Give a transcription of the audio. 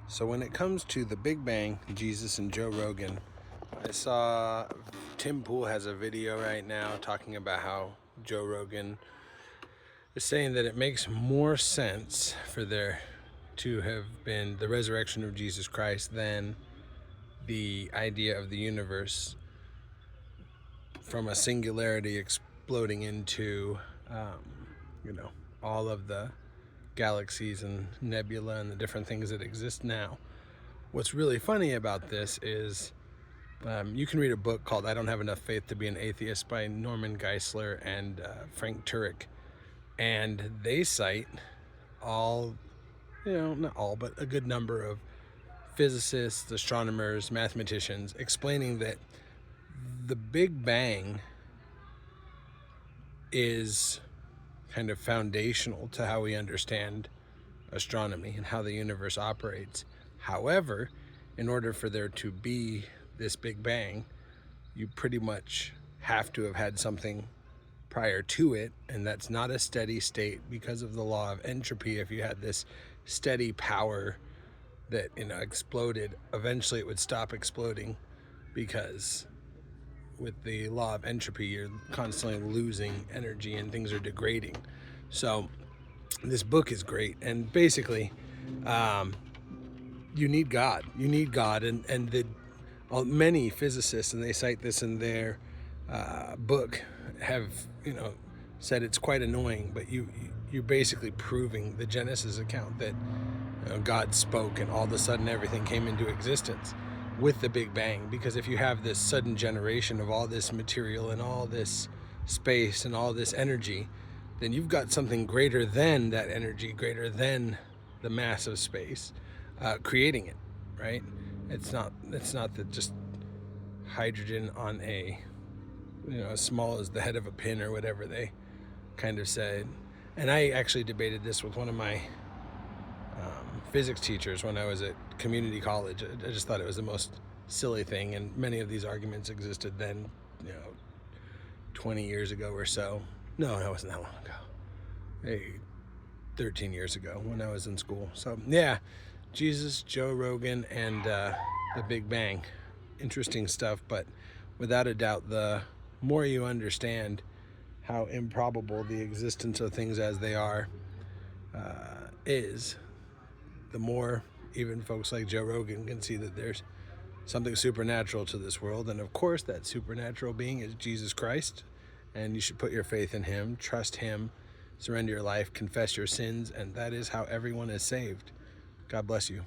So when it comes to the Big Bang, Jesus and Joe Rogan, I saw Tim Poole has a video right now talking about how Joe Rogan is saying that it makes more sense for there to have been the resurrection of Jesus Christ than the idea of the universe from a singularity exploding into, all of the galaxies and nebula and the different things that exist now. What's really funny about this is you can read a book called I Don't Have Enough Faith to Be an Atheist by Norman Geisler and Frank Turek. And they cite all, not all, but a good number of physicists, astronomers, mathematicians explaining that the Big Bang is kind of foundational to how we understand astronomy and how the universe operates. However, in order for there to be this Big Bang, you pretty much have to have had something prior to it, and that's not a steady state because of the law of entropy. If you had this steady power that exploded, eventually it would stop exploding, because with the law of entropy you're constantly losing energy and things are degrading. So this book is great, and basically you need God, and many physicists, and they cite this in their book, have said it's quite annoying, but you're basically proving the Genesis account that God spoke and all of a sudden everything came into existence with the Big Bang. Because if you have this sudden generation of all this material and all this space and all this energy, then you've got something greater than that energy, greater than the mass of space, creating it, right? It's not that just hydrogen on a, as small as the head of a pin or whatever they kind of said. And I actually debated this with one of my physics teachers when I was at community college. I just thought it was the most silly thing, and many of these arguments existed then, 20 years ago or so. No, it wasn't that long ago. 13 years ago when I was in school. So yeah, Jesus, Joe Rogan, and the Big Bang. Interesting stuff, but without a doubt, the more you understand how improbable the existence of things as they are is, the more even folks like Joe Rogan can see that there's something supernatural to this world. And of course, that supernatural being is Jesus Christ. And you should put your faith in him, trust him, surrender your life, confess your sins, and that is how everyone is saved. God bless you.